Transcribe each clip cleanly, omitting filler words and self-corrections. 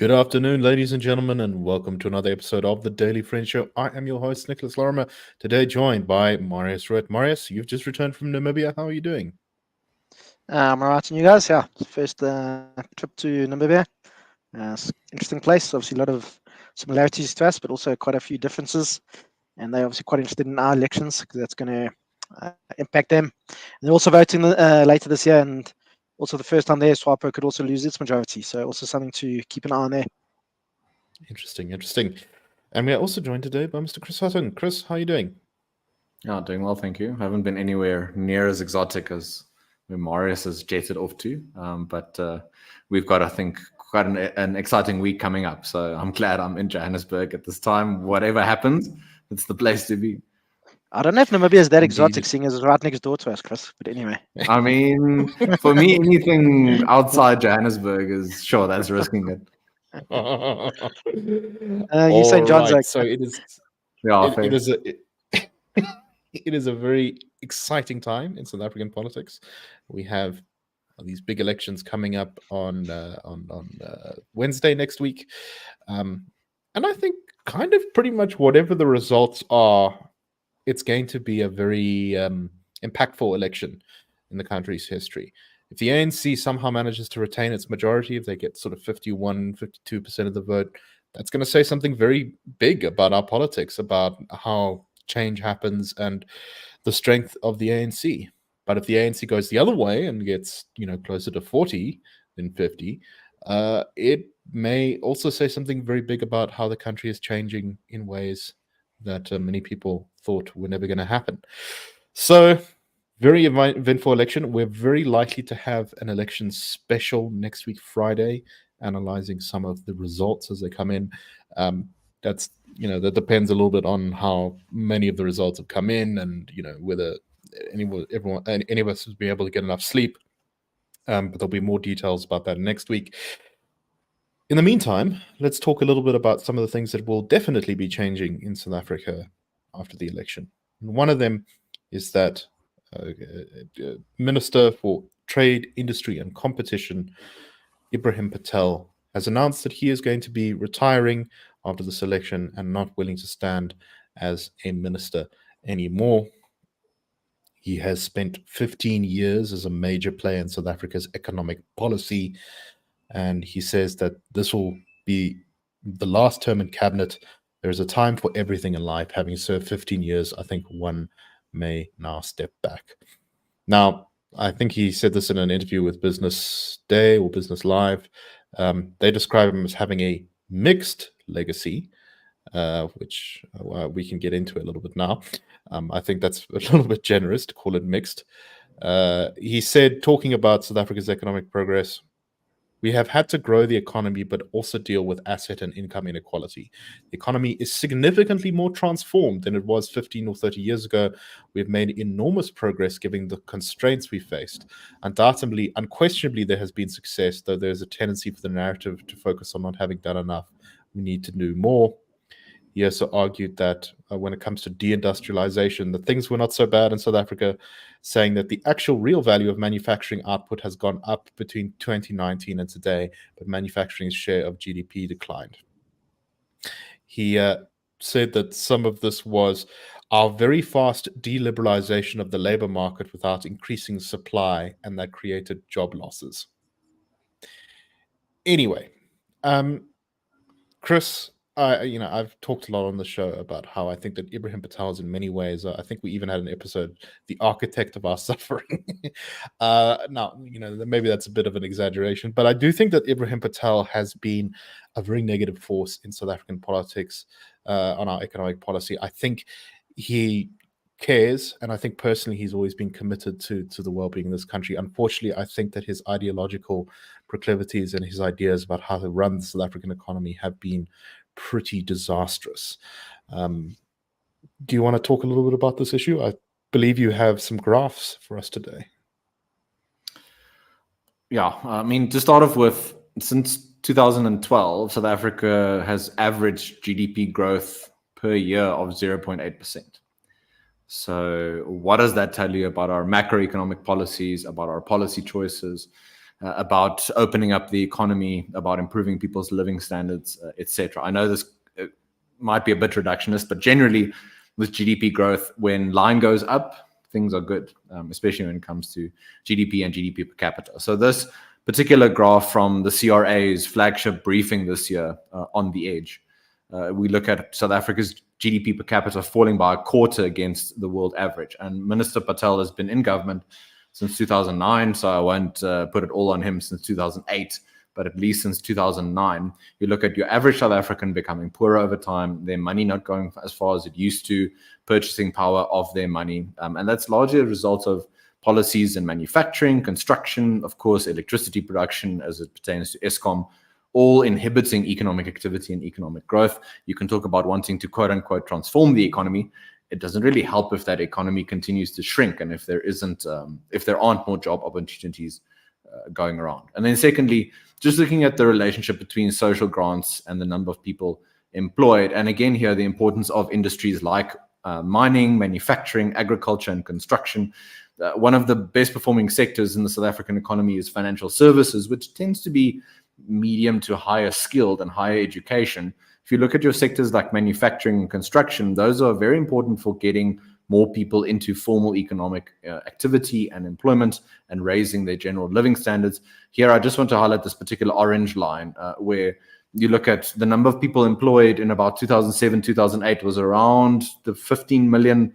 Good afternoon, ladies and gentlemen, and welcome to another episode of the Daily Friend Show. I am your host, Nicholas Lorimer, today joined by Marius Roodt. Marius, you've just returned from Namibia. How are you doing? I'm all right, and you guys? Yeah, first trip to Namibia. Interesting place. Obviously, a lot of similarities to us, but also quite a few differences. And they're obviously quite interested in our elections because that's going to impact them. And they're also voting later this year, and also the first time there, SWAPO could also lose its majority. So also something to keep an eye on there. Interesting. And we are also joined today by Mr. Chris Hattingh. Chris, how are you doing? Yeah, doing well, thank you. I haven't been anywhere near as exotic as where Marius has jetted off to, but we've got, I think, quite an exciting week coming up. So I'm glad I'm in Johannesburg at this time. Whatever happens, it's the place to be. I don't know if Namibia is that exotic, seeing as it's right next door to us, Chris. But anyway. I mean, for me, anything outside Johannesburg is sure that's risking it. You St. John's, right. So it is. Yeah, it is a very exciting time in South African politics. We have these big elections coming up on Wednesday next week, and I think kind of pretty much whatever the results are, it's going to be a very impactful election in the country's history. If the ANC somehow manages to retain its majority, if they get sort of 51, 52% of the vote, that's going to say something very big about our politics, about how change happens and the strength of the ANC. But if the ANC goes the other way and gets, closer to 40 than 50, it may also say something very big about how the country is changing in ways that many people thought were never going to happen. So, very eventful election. We're very likely to have an election special next week, Friday, analyzing some of the results as they come in. That depends a little bit on how many of the results have come in, and whether any of us will be able to get enough sleep. But there'll be more details about that next week. In the meantime, let's talk a little bit about some of the things that will definitely be changing in South Africa after the election. And one of them is that Minister for Trade, Industry and Competition, Ebrahim Patel, has announced that he is going to be retiring after this election and not willing to stand as a minister anymore. He has spent 15 years as a major player in South Africa's economic policy, and he says that this will be the last term in cabinet. There is a time for everything in life. Having served 15 years, I think one may now step back. Now, I think he said this in an interview with Business Day or Business Live. They describe him as having a mixed legacy, which we can get into a little bit now. I think that's a little bit generous to call it mixed. He said, talking about South Africa's economic progress, we have had to grow the economy, but also deal with asset and income inequality. The economy is significantly more transformed than it was 15 or 30 years ago. We've made enormous progress given the constraints we faced. Unquestionably, there has been success, though there's a tendency for the narrative to focus on not having done enough. We need to do more. He also argued that when it comes to deindustrialization, that things were not so bad in South Africa, saying that the actual real value of manufacturing output has gone up between 2019 and today, but manufacturing's share of GDP declined. He said that some of this was our very fast deliberalization of the labor market without increasing supply, and that created job losses. Anyway, Chris, I've talked a lot on the show about how I think that Ibrahim Patel is in many ways, I think we even had an episode, the architect of our suffering. Now, maybe that's a bit of an exaggeration, but I do think that Ibrahim Patel has been a very negative force in South African politics on our economic policy. I think he cares, and I think personally he's always been committed to the well-being of this country. Unfortunately, I think that his ideological proclivities and his ideas about how to run the South African economy have been pretty disastrous. Do you want to talk a little bit about this issue? I believe you have some graphs for us today. Yeah, I mean, to start off with, since 2012, South Africa has averaged GDP growth per year of 0.8%. So what does that tell you about our macroeconomic policies, about our policy choices? about opening up the economy, about improving people's living standards, etc. I know this might be a bit reductionist, but generally with GDP growth, when line goes up, things are good, especially when it comes to GDP and GDP per capita. So this particular graph from the CRA's flagship briefing this year, On the Edge, we look at South Africa's GDP per capita falling by a quarter against the world average. And Minister Patel has been in government since 2009, so I won't put it all on him since 2008, but at least since 2009. You look at your average South African becoming poorer over time, their money not going as far as it used to, purchasing power of their money. And that's largely a result of policies in manufacturing, construction, of course, electricity production as it pertains to Eskom, all inhibiting economic activity and economic growth. You can talk about wanting to quote unquote transform the economy. It doesn't really help if that economy continues to shrink and if there aren't more job opportunities going around. And then secondly, just looking at the relationship between social grants and the number of people employed. And again, here, the importance of industries like mining, manufacturing, agriculture, and construction. One of the best performing sectors in the South African economy is financial services, which tends to be medium to higher skilled and higher education. If you look at your sectors like manufacturing and construction, those are very important for getting more people into formal economic activity and employment and raising their general living standards. Here, I just want to highlight this particular orange line where you look at the number of people employed in about 2007, 2008 was around the 15 million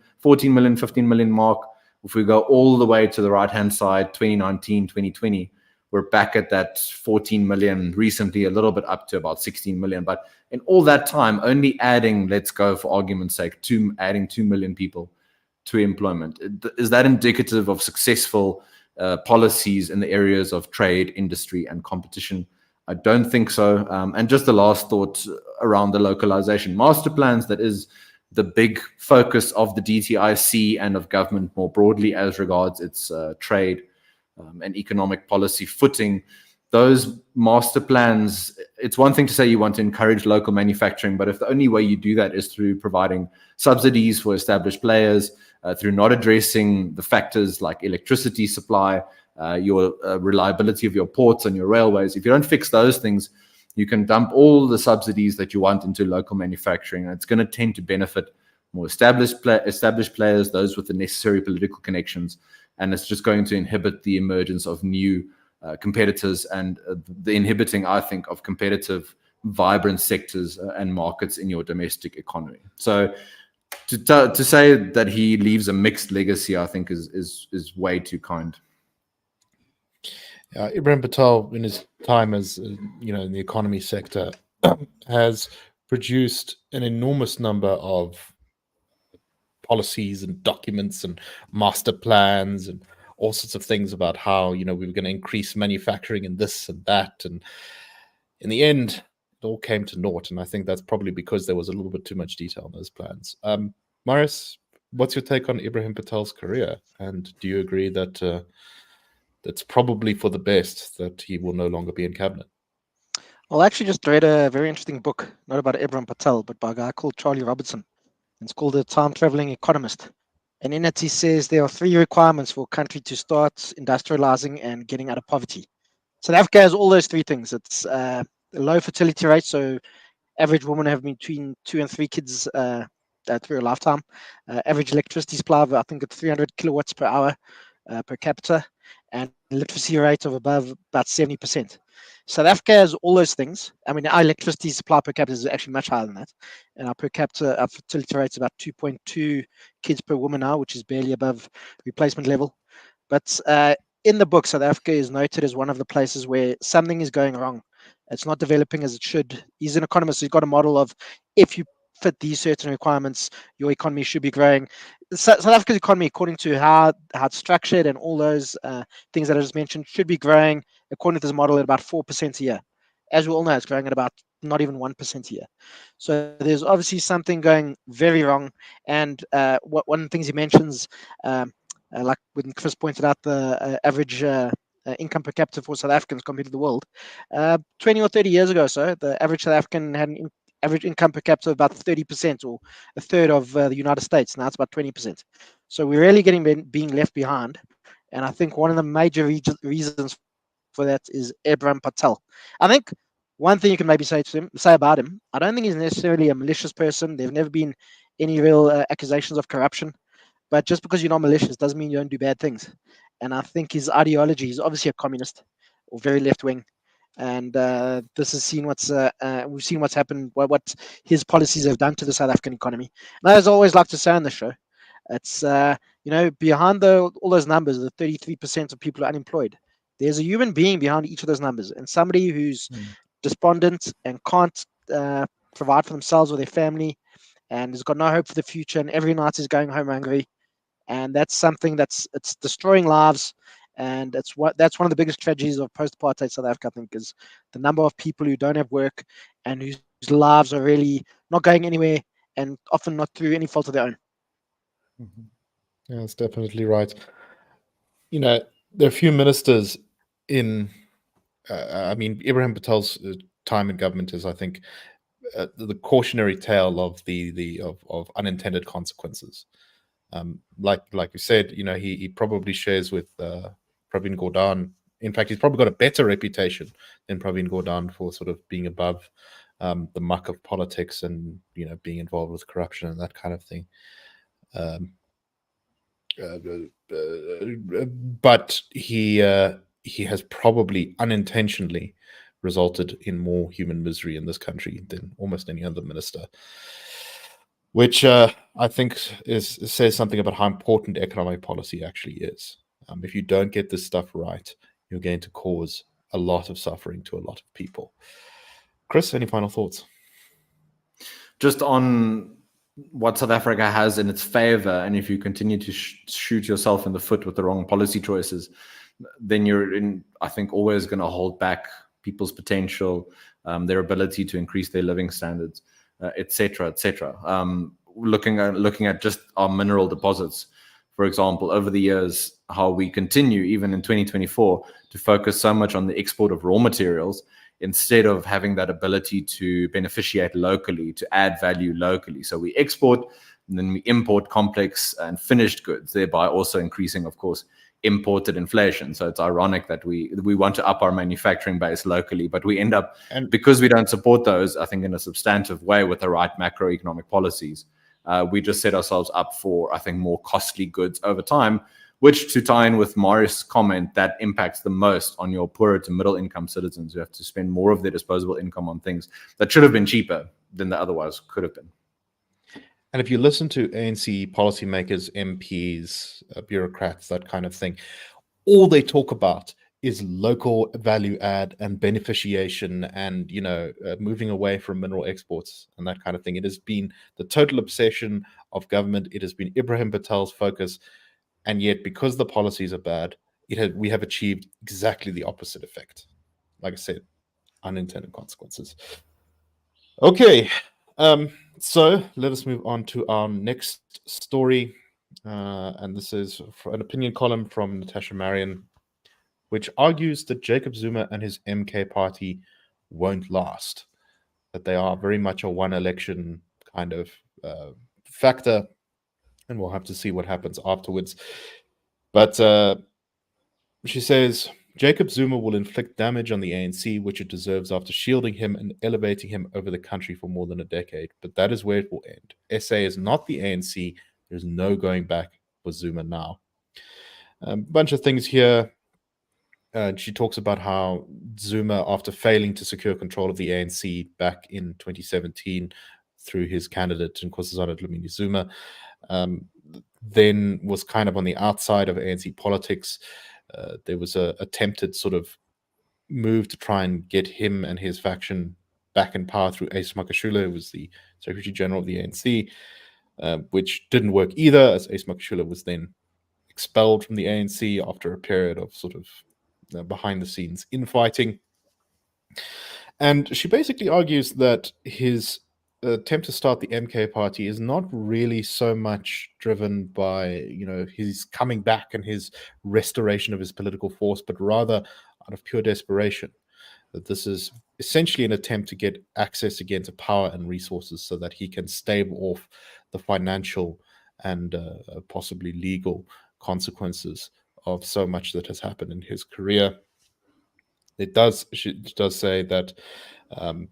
mark. If we go all the way to the right-hand side, 2019, 2020, we're back at that 14 million, recently a little bit up to about 16 million. But in all that time, only adding, let's go for argument's sake, adding 2 million people to employment. Is that indicative of successful policies in the areas of trade, industry, and competition? I don't think so. And just the last thought around the localization master plans, that is the big focus of the DTIC and of government more broadly as regards its trade and economic policy footing. Those master plans, it's one thing to say you want to encourage local manufacturing, but if the only way you do that is through providing subsidies for established players, through not addressing the factors like electricity supply, your reliability of your ports and your railways, if you don't fix those things, you can dump all the subsidies that you want into local manufacturing, and it's going to tend to benefit more established players, those with the necessary political connections, and it's just going to inhibit the emergence of new competitors and the inhibiting, I think, of competitive, vibrant sectors and markets in your domestic economy. So to say that he leaves a mixed legacy, I think is way too kind. Ibrahim Patel, in his time as in the economy sector, has produced an enormous number of policies and documents and master plans and all sorts of things about how we were going to increase manufacturing and this and that, and in the end it all came to naught. And I think that's probably because there was a little bit too much detail in those plans. Marius, what's your take on Ibrahim Patel's career, and do you agree that that's probably for the best that he will no longer be in cabinet? Well, I actually just read a very interesting book, not about Ebrahim Patel, but by a guy called Charlie Robertson. It's called The Time-Traveling Economist. And in it, he says there are 3 requirements for a country to start industrializing and getting out of poverty. South Africa has all those 3 things. It's a low fertility rate, so average woman have between 2 and 3 kids through a lifetime. Average electricity supply of, I think, it's 300 kilowatts per hour per capita, and literacy rate of above about 70%. South Africa has all those things. I mean, our electricity supply per capita is actually much higher than that. And our per capita, our fertility rate is about 2.2 kids per woman now, which is barely above replacement level. But in the book, South Africa is noted as one of the places where something is going wrong. It's not developing as it should. He's an economist. He's got a model of if you fit these certain requirements, your economy should be growing. South Africa's economy, according to how it's structured and all those things that I just mentioned, should be growing according to this model at about 4% a year. As we all know, it's growing at about not even 1% a year. So there's obviously something going very wrong. And one of the things he mentions, like when Chris pointed out, the average income per capita for South Africans compared to the world, 20 or 30 years ago, so the average South African had an average income per capita of about 30%, or a third of the United States. Now it's about 20%. So we're really being left behind. And I think one of the major reasons for that is Ebrahim Patel. I think one thing you can maybe say about him, I don't think he's necessarily a malicious person. There've never been any real accusations of corruption. But just because you're not malicious doesn't mean you don't do bad things. And I think his ideology, he's obviously a communist or very left wing. And this has seen we've seen what's happened, what his policies have done to the South African economy. And as I always like to say on the show, it's behind all those numbers, the 33% of people are unemployed. There's a human being behind each of those numbers, and somebody who's despondent and can't provide for themselves or their family, and has got no hope for the future, and every night is going home hungry. And that's something it's destroying lives. And that's one of the biggest tragedies of post-apartheid South Africa, I think, is the number of people who don't have work and whose lives are really not going anywhere, and often not through any fault of their own. Yeah, that's definitely right. There are a few ministers in, Ibrahim Patel's time in government is, I think, the cautionary tale of of unintended consequences. Like you said, he probably shares with Pravin Gordhan. In fact, he's probably got a better reputation than Pravin Gordhan for sort of being above the muck of politics and being involved with corruption and that kind of thing. But he has probably unintentionally resulted in more human misery in this country than almost any other minister, which I think says something about how important economic policy actually is. If you don't get this stuff right, you're going to cause a lot of suffering to a lot of people. Chris, any final thoughts? Just on what South Africa has in its favor, and if you continue to shoot yourself in the foot with the wrong policy choices, then you're I think, always going to hold back people's potential, their ability to increase their living standards, etc., etc. Looking at just our mineral deposits, for example, over the years, how we continue, even in 2024, to focus so much on the export of raw materials instead of having that ability to beneficiate locally, to add value locally. So we export, and then we import complex and finished goods, thereby also increasing, of course, imported inflation. So it's ironic that we want to up our manufacturing base locally, but we end up, and because we don't support those, I think, in a substantive way with the right macroeconomic policies, we just set ourselves up for, I think, more costly goods over time, which, to tie in with Marius' comment, that impacts the most on your poorer to middle income citizens who have to spend more of their disposable income on things that should have been cheaper than they otherwise could have been. And if you listen to ANC policymakers, MPs, bureaucrats, that kind of thing, all they talk about is local value add and beneficiation and, moving away from mineral exports and that kind of thing. It has been the total obsession of government. It has been Ibrahim Patel's focus. And yet, because the policies are bad, we have achieved exactly the opposite effect. Like I said, unintended consequences. Okay, so let us move on to our next story. And this is an opinion column from Natasha Marion, which argues that Jacob Zuma and his MK party won't last, that they are very much a one election kind of factor, and we'll have to see what happens afterwards. But she says, Jacob Zuma will inflict damage on the ANC, which it deserves after shielding him and elevating him over the country for more than a decade. But that is where it will end. SA is not the ANC. There's no going back for Zuma now. A bunch of things here. She talks about how Zuma, after failing to secure control of the ANC back in 2017 through his candidate, Nkosazana Dlamini Zuma, then was kind of on the outside of ANC politics. There was a attempted sort of move to try and get him and his faction back in power through Ace Makashula, who was the Secretary General of the ANC, which didn't work either, as Ace Makashula was then expelled from the ANC after a period of sort of behind-the-scenes infighting. And she basically argues that his attempt to start the MK party is not really so much driven by, his coming back and his restoration of his political force, but rather out of pure desperation. That this is essentially an attempt to get access again to power and resources so that he can stave off the financial and possibly legal consequences of so much that has happened in his career. She does say that, and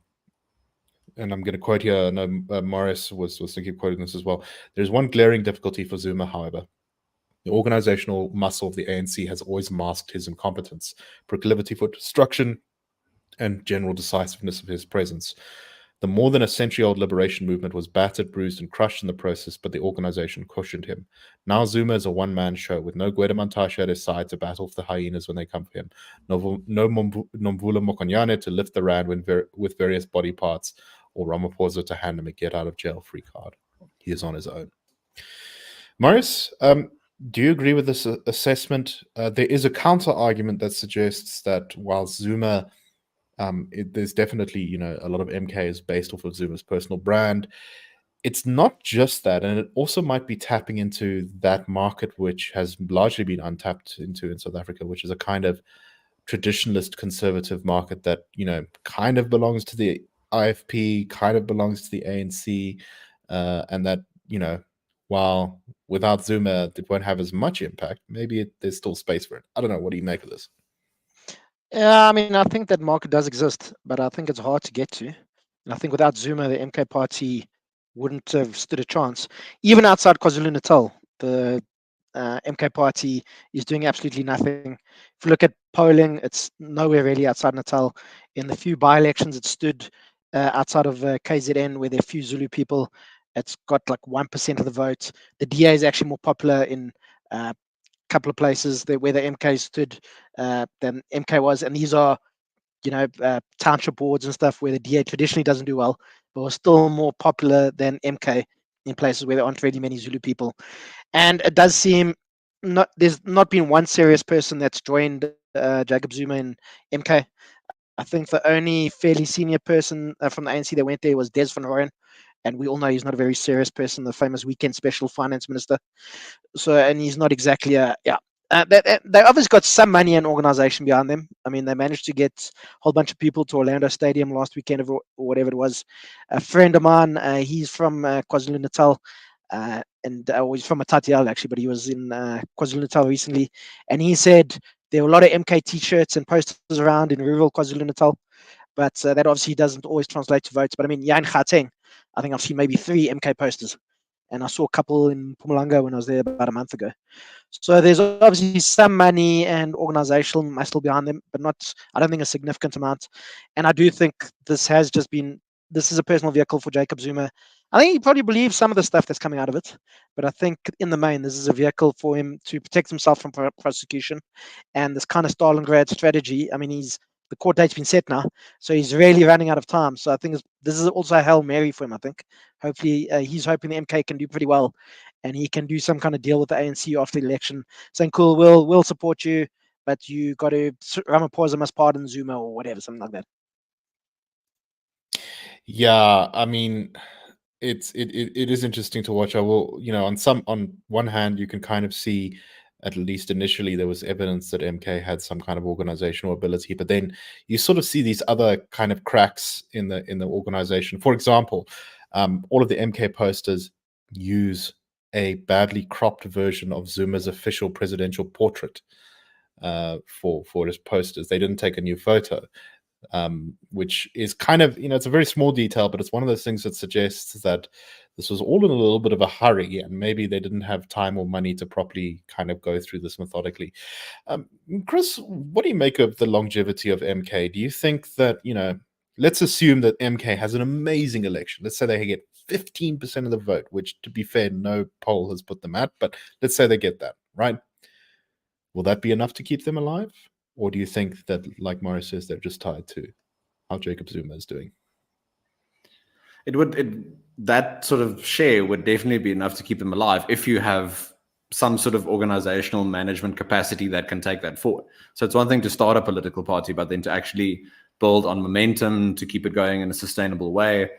I'm going to quote here. No, Marius was thinking of quoting this as well. There's one glaring difficulty for Zuma, however. The organizational muscle of the ANC has always masked his incompetence, proclivity for destruction, and general decisiveness of his presence. The more than a century-old liberation movement was battered, bruised, and crushed in the process, but the organization cushioned him. Now Zuma is a one-man show with no Gwede Mantashe at his side to battle off the hyenas when they come for him. No Nomvula Mokonyane to lift the rand with various body parts, or Ramaphosa to hand him a get-out-of-jail-free card. He is on his own. Marius, do you agree with this assessment? There is a counter-argument that suggests that while Zuma... there's definitely, a lot of MK is based off of Zuma's personal brand. It's not just that, and it also might be tapping into that market which has largely been untapped into in South Africa, which is a kind of traditionalist conservative market that, kind of belongs to the IFP, kind of belongs to the ANC, and that, while without Zuma, it won't have as much impact. Maybe there's still space for it. I don't know. What do you make of this? Yeah, I mean, I think that market does exist, but I think it's hard to get to. And I think without Zuma, the MK party wouldn't have stood a chance. Even outside KwaZulu-Natal, the MK party is doing absolutely nothing. If you look at polling, it's nowhere really outside Natal. In the few by-elections, it stood outside of KZN, where there are few Zulu people. It's got like 1% of the vote. The DA is actually more popular in couple of places where the MK stood than MK was, and these are township boards and stuff where the DA traditionally doesn't do well, but was still more popular than MK in places where there aren't really many Zulu people. And it does seem there's not been one serious person that's joined Jacob Zuma in MK. I think the only fairly senior person from the ANC that went there was Des van Rooyen, and we all know he's not a very serious person, the famous weekend special finance minister. So, and he's not exactly they obviously got some money and organization behind them. I mean, they managed to get a whole bunch of people to Orlando Stadium last weekend or whatever it was. A friend of mine, he's from KwaZulu-Natal, and he's from Matatial actually, but he was in KwaZulu-Natal recently, and he said there were a lot of MK t-shirts and posters around in rural KwaZulu-Natal, but that obviously doesn't always translate to votes. But I mean, in Hattingh, I think I've seen maybe 3 MK posters. And I saw a couple in Mpumalanga when I was there about a month ago. So there's obviously some money and organizational muscle behind them, but I don't think a significant amount. And I do think this is a personal vehicle for Jacob Zuma. I think he probably believes some of the stuff that's coming out of it, but I think in the main, this is a vehicle for him to protect himself from prosecution. And this kind of Stalingrad strategy, I mean, the court date's been set now, so he's really running out of time. So I think this is also a Hail Mary for him, I think. Hopefully, he's hoping the MK can do pretty well, and he can do some kind of deal with the ANC after the election, saying, cool, we'll support you, but you got to, Ramaphosa must pardon Zuma or whatever, something like that. Yeah, I mean, it is interesting to watch. I will, on one hand, you can kind of see, at least initially, there was evidence that MK had some kind of organizational ability, but then you sort of see these other kind of cracks in the organization. For example, all of the MK posters use a badly cropped version of Zuma's official presidential portrait for his posters. They didn't take a new photo, which is kind of, it's a very small detail, but it's one of those things that suggests that this was all in a little bit of a hurry, and maybe they didn't have time or money to properly kind of go through this methodically. Chris, what do you make of the longevity of MK? Do you think that, let's assume that MK has an amazing election. Let's say they get 15% of the vote, which, to be fair, no poll has put them at, but let's say they get that, right? Will that be enough to keep them alive? Or do you think that, like Marius says, they're just tied to how Jacob Zuma is doing? That sort of share would definitely be enough to keep them alive if you have some sort of organizational management capacity that can take that forward. So it's one thing to start a political party, but then to actually build on momentum, to keep it going in a sustainable way.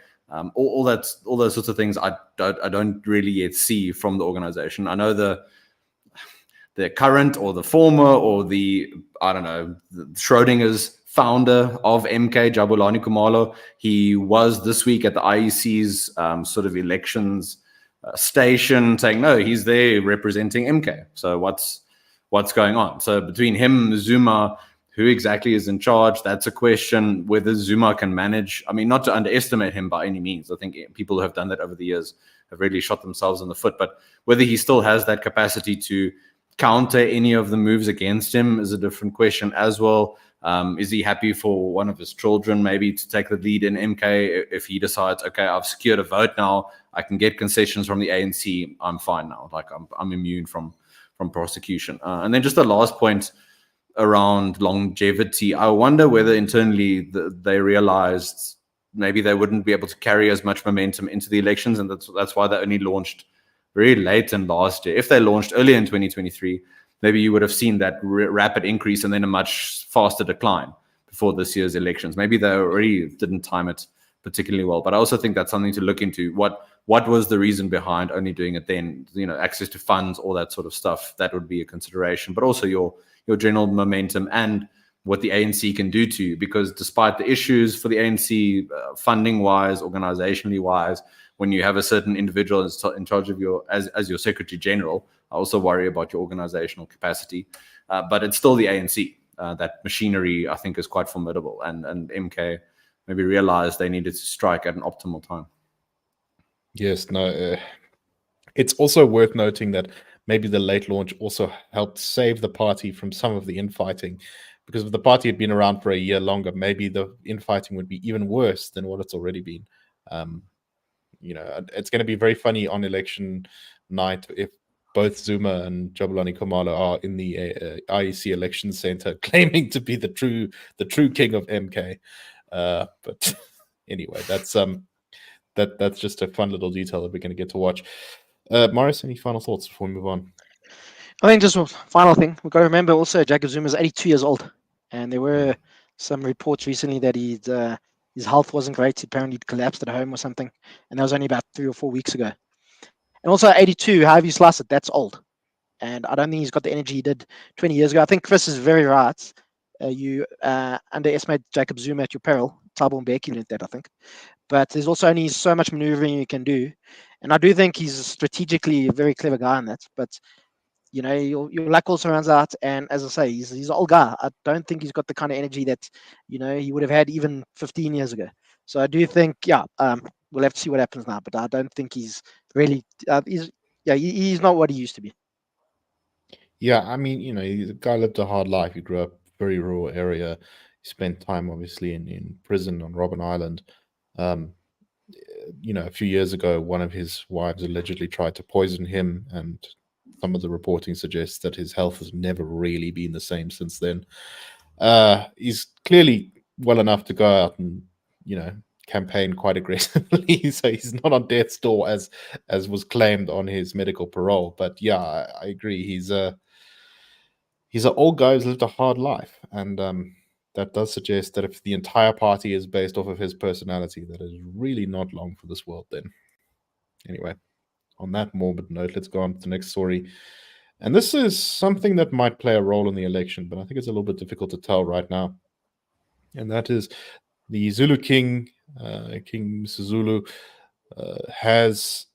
All those sorts of things I don't really yet see from the organization. I know the current or the former or the Schrodinger's founder of MK, Jabulani Kumalo. He was this week at the IEC's sort of elections station saying, no, he's there representing MK. So what's going on? So between him, Zuma, Who exactly is in charge? That's a question. Whether Zuma can manage, I mean, not to underestimate him by any means. I think people who have done that over the years have really shot themselves in the foot. But whether he still has that capacity to counter any of the moves against him is a different question as well. Is he happy for one of his children maybe to take the lead in MK if he decides, okay, I've secured a vote now, I can get concessions from the ANC, I'm fine now, like I'm immune from prosecution. And then just the last point around longevity, I wonder whether internally they realized maybe they wouldn't be able to carry as much momentum into the elections, and that's why they only launched very late in last year. If they launched earlier in 2023, maybe you would have seen that rapid increase and then a much faster decline before this year's elections. Maybe they already didn't time it particularly well. But I also think that's something to look into. What was the reason behind only doing it then? Access to funds, all that sort of stuff, that would be a consideration. But also your general momentum and what the ANC can do to you. Because despite the issues for the ANC, funding-wise, organizationally-wise, when you have a certain individual in charge of as your Secretary General, I also worry about your organizational capacity. But it's still the ANC. That machinery, I think, is quite formidable. And MK maybe realized they needed to strike at an optimal time. Yes, no. It's also worth noting that maybe the late launch also helped save the party from some of the infighting. Because if the party had been around for a year longer, maybe the infighting would be even worse than what it's already been. It's going to be very funny on election night if both Zuma and Jabulani Khumalo are in the IEC election center claiming to be the true king of MK. But anyway, that's just a fun little detail that we're going to get to watch. Marius, any final thoughts before we move on? I think just a final thing, we've got to remember also Jacob Zuma is 82 years old, and there were some reports recently that his health wasn't great. Apparently he'd collapsed at home or something, and that was only about 3 or 4 weeks ago. And also 82, however you slice it, that's old. And I don't think he's got the energy he did 20 years ago. I think Chris is very right. You underestimate Jacob Zuma at your peril. Thabo Mbeki learned that, I think. But there's also only so much maneuvering you can do. And I do think he's strategically a very clever guy in that. But, your luck also runs out. And as I say, he's an old guy. I don't think he's got the kind of energy that, he would have had even 15 years ago. So I do think, we'll have to see what happens now. But I don't think he's really, he's not what he used to be. Yeah, I mean, the guy lived a hard life. He grew up very rural area. He spent time, obviously, in prison on Robben Island. A few years ago, one of his wives allegedly tried to poison him, and some of the reporting suggests that his health has never really been the same since then. He's clearly well enough to go out and, campaign quite aggressively. So he's not on death's door as was claimed on his medical parole. But yeah, I agree. He's an old guy who's lived a hard life, and that does suggest that if the entire party is based off of his personality, that is really not long for this world then. Anyway, on that morbid note, let's go on to the next story. And this is something that might play a role in the election, but I think it's a little bit difficult to tell right now. And that is the Zulu King, King Zulu, has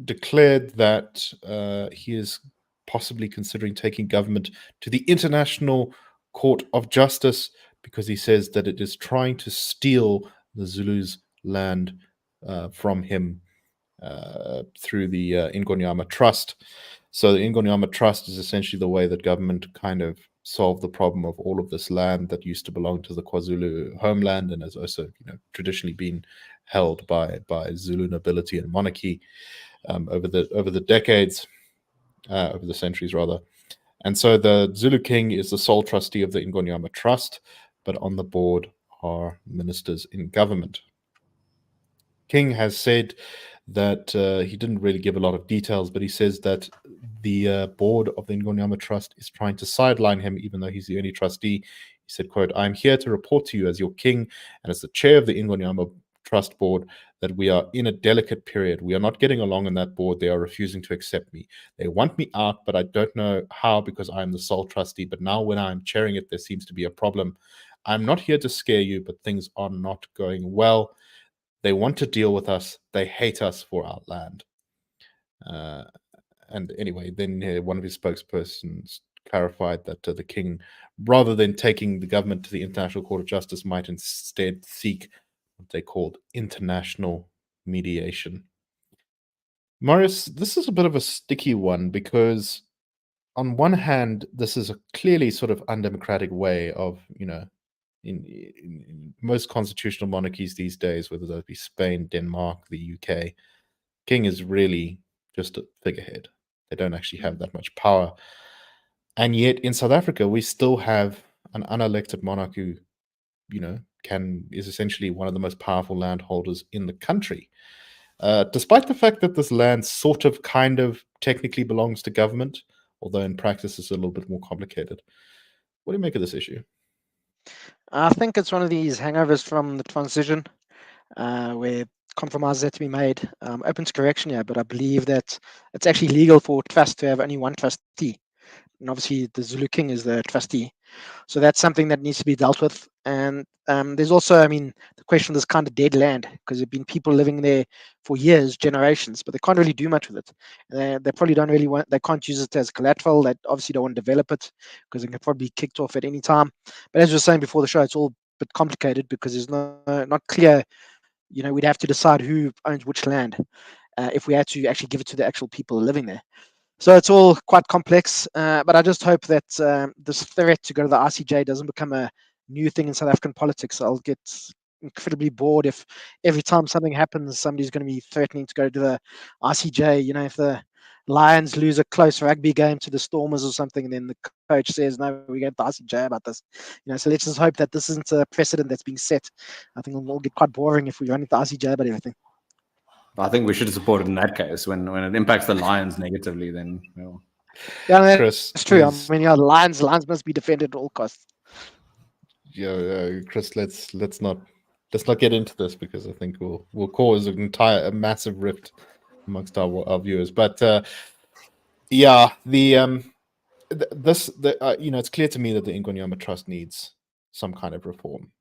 declared that he is possibly considering taking government to the International Court of Justice because he says that it is trying to steal the Zulus' land from him through the Ingonyama Trust. So the Ingonyama Trust is essentially the way that government kind of solved the problem of all of this land that used to belong to the KwaZulu homeland and has also traditionally been held by Zulu nobility and monarchy over the decades, over the centuries rather. And so the Zulu King is the sole trustee of the Ingonyama Trust, but on the board are ministers in government. King has said that he didn't really give a lot of details, but he says that the board of the Ingonyama Trust is trying to sideline him, even though he's the only trustee. He said, quote, "I'm here to report to you as your king and as the chair of the Ingonyama Trust board that we are in a delicate period. We are not getting along on that board. They are refusing to accept me. They want me out, but I don't know how because I'm the sole trustee. But now when I'm chairing it, there seems to be a problem. I'm not here to scare you, but things are not going well. They want to deal with us. They hate us for our land." And anyway, then one of his spokespersons clarified that the king, rather than taking the government to the International Court of Justice, might instead seek what they called international mediation. Marius, this is a bit of a sticky one because on one hand, this is a clearly sort of undemocratic way of, in most constitutional monarchies these days, whether that be Spain, Denmark, the UK, king is really just a figurehead. They don't actually have that much power. And yet in South Africa, we still have an unelected monarch who, is essentially one of the most powerful landholders in the country. Despite the fact that this land sort of kind of technically belongs to government, although in practice it's a little bit more complicated. What do you make of this issue? I think it's one of these hangovers from the transition where compromises had to be made. Open to correction here, but I believe that it's actually legal for trust to have only one trustee. And obviously the Zulu King is the trustee. So that's something that needs to be dealt with. And there's also, the question of this kind of dead land, because there have been people living there for years, generations, but they can't really do much with it. They probably don't really they can't use it as collateral. They obviously don't want to develop it because it can probably be kicked off at any time. But as we were saying before the show, it's all a bit complicated because there's not clear, we'd have to decide who owns which land if we had to actually give it to the actual people living there. So it's all quite complex, but I just hope that this threat to go to the ICJ doesn't become a new thing in South African politics. I'll get incredibly bored if every time something happens, somebody's going to be threatening to go to the ICJ. If the Lions lose a close rugby game to the Stormers or something, and then the coach says, no, we're going to the ICJ about this. So let's just hope that this isn't a precedent that's being set. I think it'll all get quite boring if we run into the ICJ about everything. I think we should support it in that case. When it impacts the Lions negatively, then yeah, Chris, that's true. The Lions must be defended at all costs. Yeah, Chris, let's not get into this because I think we'll cause a massive rift amongst our viewers. But it's clear to me that the Ingonyama Trust needs some kind of reform.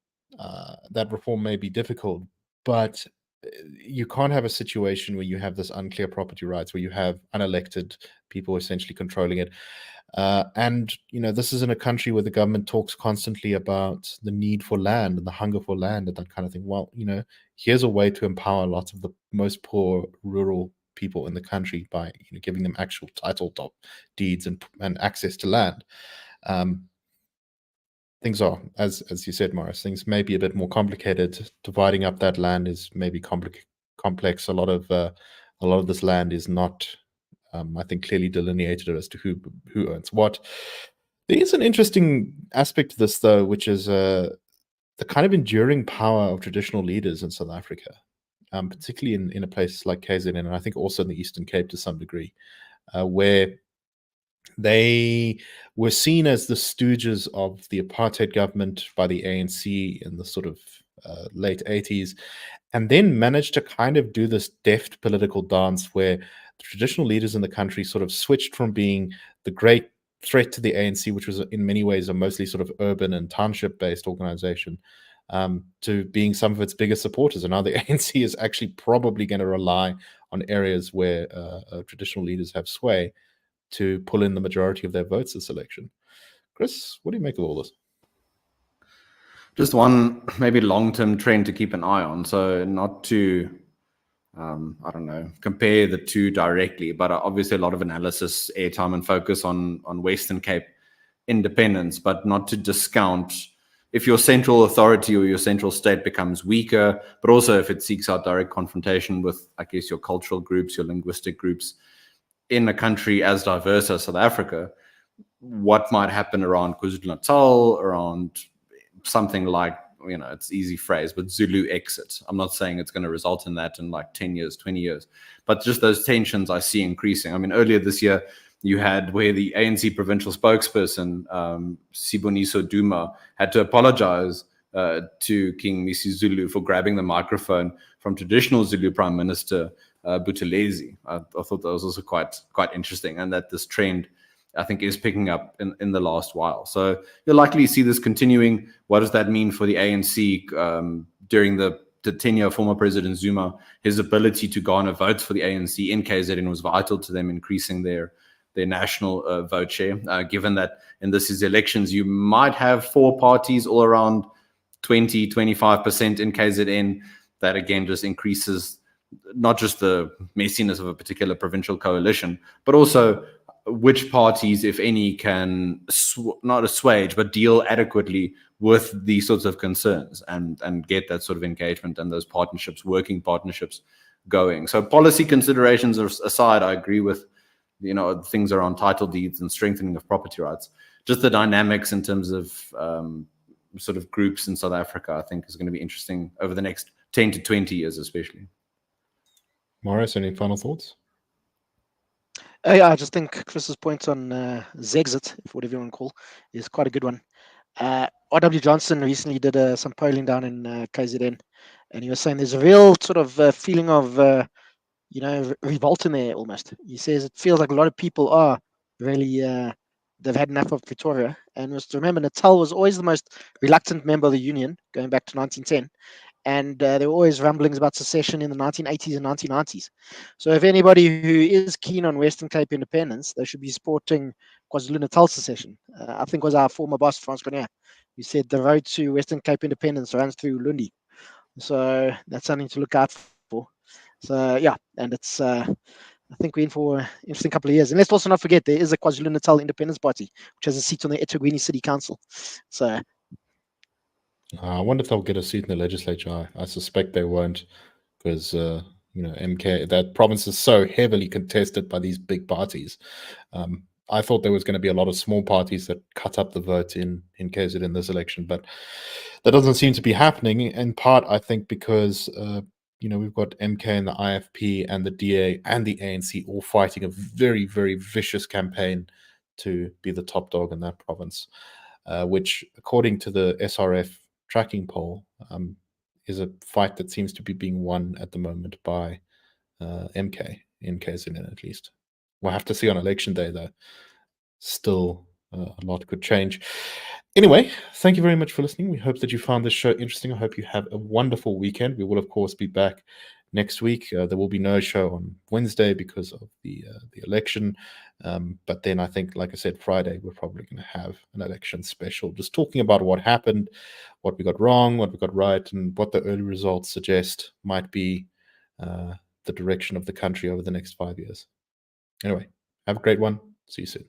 That reform may be difficult, but you can't have a situation where you have this unclear property rights, where you have unelected people essentially controlling it. And this is in a country where the government talks constantly about the need for land and the hunger for land and that kind of thing. Well, here's a way to empower lots of the most poor rural people in the country by giving them actual title deeds and access to land. Things are, as you said, Marius, things may be a bit more complicated. Dividing up that land is maybe complex. A lot of this land is not, I think, clearly delineated as to who owns what. There is an interesting aspect to this, though, which is the kind of enduring power of traditional leaders in South Africa, particularly in a place like KZN, and I think also in the Eastern Cape to some degree, where they were seen as the stooges of the apartheid government by the ANC in the sort of late 80s, and then managed to kind of do this deft political dance where the traditional leaders in the country sort of switched from being the great threat to the ANC, which was in many ways a mostly sort of urban and township-based organization, to being some of its biggest supporters. And now the ANC is actually probably going to rely on areas where traditional leaders have sway to pull in the majority of their votes this election. Chris, what do you make of all this? Just one maybe long-term trend to keep an eye on. So not to, compare the two directly, but obviously a lot of analysis, airtime and focus on Western Cape independence, but not to discount if your central authority or your central state becomes weaker, but also if it seeks out direct confrontation with, I guess, your cultural groups, your linguistic groups, in a country as diverse as South Africa, what might happen around KwaZulu-Natal, around something like, it's easy phrase, but Zulu exit. I'm not saying it's going to result in that in like 10 years, 20 years, but just those tensions I see increasing. I mean, earlier this year, you had where the ANC provincial spokesperson, Siboniso Duma, had to apologize to King Misuzulu for grabbing the microphone from traditional Zulu Prime Minister Buthelezi. I thought that was also quite interesting, and that this trend, I think, is picking up in the last while. So you'll likely see this continuing. What does that mean for the ANC during the tenure of former President Zuma? His ability to garner votes for the ANC in KZN was vital to them increasing their their national vote share, given that in this year's elections, you might have 4 parties all around 20-25% in KZN. That again just increases not just the messiness of a particular provincial coalition, but also which parties, if any, can not assuage, but deal adequately with these sorts of concerns and get that sort of engagement and those partnerships, working partnerships going. So policy considerations aside, I agree with, things around title deeds and strengthening of property rights. Just the dynamics in terms of sort of groups in South Africa, I think is going to be interesting over the next 10 to 20 years, especially. Marius, any final thoughts? Yeah, I just think Chris's point on Zexit, if whatever you want to call, is quite a good one. R.W. Johnson recently did some polling down in KZN, and he was saying there's a real sort of feeling of, revolt in there almost. He says it feels like a lot of people are really, they've had enough of Pretoria. And was to remember, Natal was always the most reluctant member of the Union, going back to 1910. And there were always rumblings about secession in the 1980s and 1990s. So if anybody who is keen on Western Cape independence, they should be supporting KwaZulu-Natal secession. I think it was our former boss, Frans Cronje, who said the road to Western Cape independence runs through Lundi. So that's something to look out for. So yeah, and it's I think we're in for an interesting couple of years. And let's also not forget there is a KwaZulu-Natal Independence Party, which has a seat on the eThekwini City Council. So I wonder if they'll get a seat in the legislature. I suspect they won't, because MK, that province is so heavily contested by these big parties. I thought there was going to be a lot of small parties that cut up the vote in KZN in this election, but that doesn't seem to be happening. In part, I think because we've got MK and the IFP and the DA and the ANC all fighting a very, very vicious campaign to be the top dog in that province, which, according to the SRF tracking poll, is a fight that seems to be being won at the moment by MK in KZN, at least. We'll have to see on election day, though. Still, a lot could change. Anyway, thank you very much for listening. We hope that you found this show interesting. I hope you have a wonderful weekend. We will, of course, be back next week. There will be no show on Wednesday because of the election. But then I think, like I said, Friday, we're probably going to have an election special, just talking about what happened, what we got wrong, what we got right, and what the early results suggest might be the direction of the country over the next 5 years. Anyway, have a great one. See you soon.